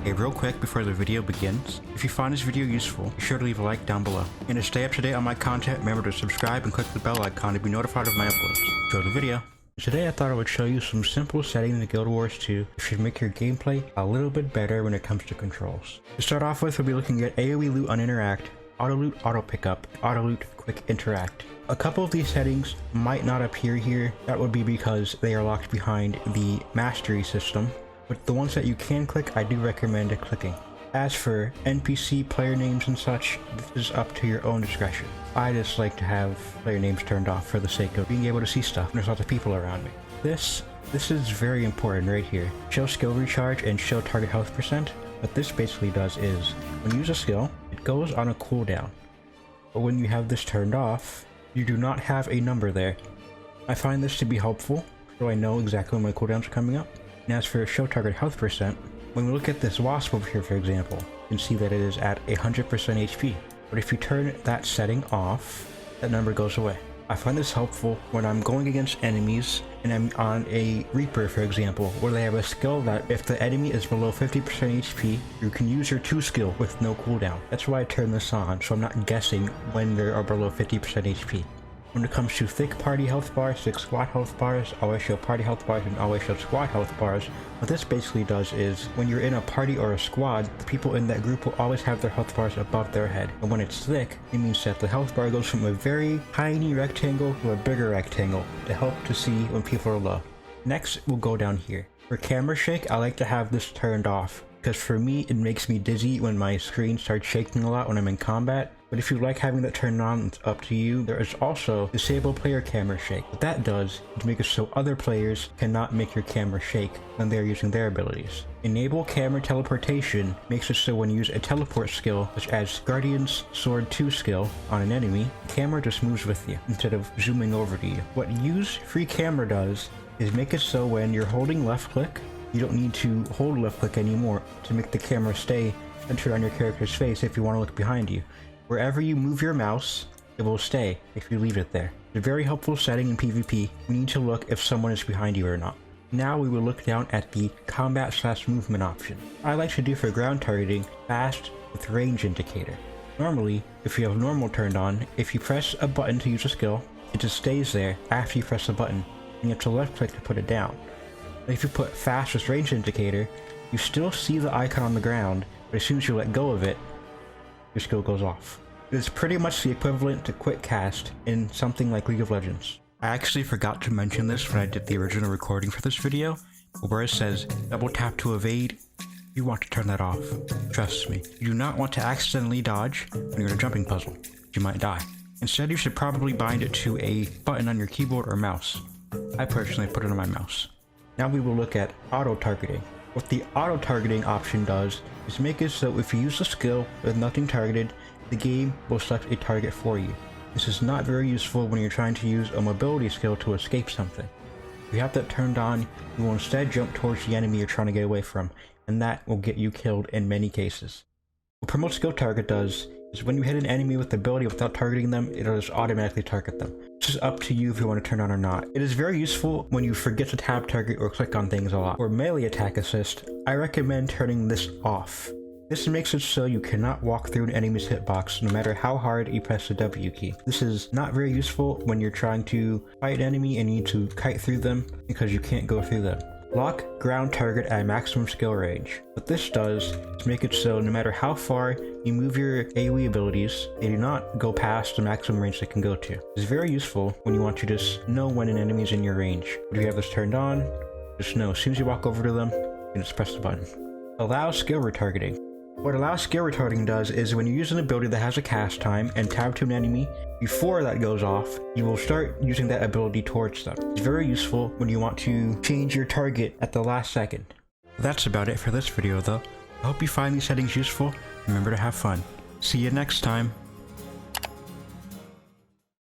Hey, real quick before the video begins, if you find this video useful, be sure to leave a like down below. And to stay up to date on my content, remember to subscribe and click the bell icon to be notified of my uploads. Enjoy the video. Today I thought I would show you some simple settings in Guild Wars 2 that should make your gameplay a little bit better when it comes to controls. To start off with, we'll be looking at AoE loot on interact, auto loot auto pickup, auto loot quick interact. A couple of these settings might not appear here. That would be because they are locked behind the mastery system, but the ones that you can click, I do recommend clicking. As for NPC player names and such, this is up to your own discretion. I just like to have player names turned off for the sake of being able to see stuff when there's lots of people around me. This is very important right here. Show skill recharge and show target health percent. What this basically does is, when you use a skill, it goes on a cooldown. But when you have this turned off, you do not have a number there. I find this to be helpful, so I know exactly when my cooldowns are coming up. And as for show target health percent, when we look at this wasp over here, for example, you can see that it is at 100% HP. But if you turn that setting off, that number goes away. I find this helpful when I'm going against enemies and I'm on a Reaper, for example, where they have a skill that if the enemy is below 50% HP, you can use your 2 skill with no cooldown. That's why I turn this on, so I'm not guessing when they are below 50% HP. When it comes to thick party health bars, thick squad health bars, always show party health bars and always show squad health bars. What this basically does is, when you're in a party or a squad, the people in that group will always have their health bars above their head. And when it's thick, it means that the health bar goes from a very tiny rectangle to a bigger rectangle to help to see when people are low. Next, we'll go down here. For camera shake, I like to have this turned off, because for me, it makes me dizzy when my screen starts shaking a lot when I'm in combat. But if you like having that turned on, it's up to you. There is also disable player camera shake. What that does is make it so other players cannot make your camera shake when they're using their abilities. Enable camera teleportation makes it so when you use a teleport skill, such as Guardian's Sword 2 skill on an enemy, the camera just moves with you instead of zooming over to you. What use free camera does is make it so when you're holding left click, you don't need to hold left click anymore to make the camera stay centered on your character's face if you want to look behind you. Wherever you move your mouse, it will stay if you leave it there. It's a very helpful setting in PvP. We need to look if someone is behind you or not. Now we will look down at the combat/movement option. I like to do for ground targeting fast with range indicator. Normally, if you have normal turned on, if you press a button to use a skill, it just stays there after you press the button, and you have to left click to put it down. But if you put fast with range indicator, you still see the icon on the ground, but as soon as you let go of it, your skill goes off. It is pretty much the equivalent to quick cast in something like League of Legends. I actually forgot to mention this when I did the original recording for this video, where it says double tap to evade. You want to turn that off. Trust me, you do not want to accidentally dodge when you're in a jumping puzzle. You might die. Instead, you should probably bind it to a button on your keyboard or mouse. I personally put it on my mouse. Now we will look at auto targeting. What the auto targeting option does is make it so if you use a skill with nothing targeted, the game will select a target for you. This is not very useful when you're trying to use a mobility skill to escape something. If you have that turned on, you will instead jump towards the enemy you're trying to get away from, and that will get you killed in many cases. What promote skill target does is when you hit an enemy with the ability without targeting them, it'll just automatically target them. It's just up to you if you want to turn on or not. It is very useful when you forget to tab target or click on things a lot. For melee attack assist, I recommend turning this off. This makes it so you cannot walk through an enemy's hitbox no matter how hard you press the W key. This is not very useful when you're trying to fight an enemy and you need to kite through them because you can't go through them. Lock ground target at maximum skill range. What this does is make it so no matter how far you move your AoE abilities, they do not go past the maximum range they can go to. It's very useful when you want to just know when an enemy is in your range. If you have this turned on, just know as soon as you walk over to them, you just press the button. Allow skill retargeting. What allow skill retargeting does is when you use an ability that has a cast time and tab to an enemy, before that goes off, you will start using that ability towards them. It's very useful when you want to change your target at the last second. That's about it for this video though. I hope you find these settings useful. Remember to have fun. See you next time.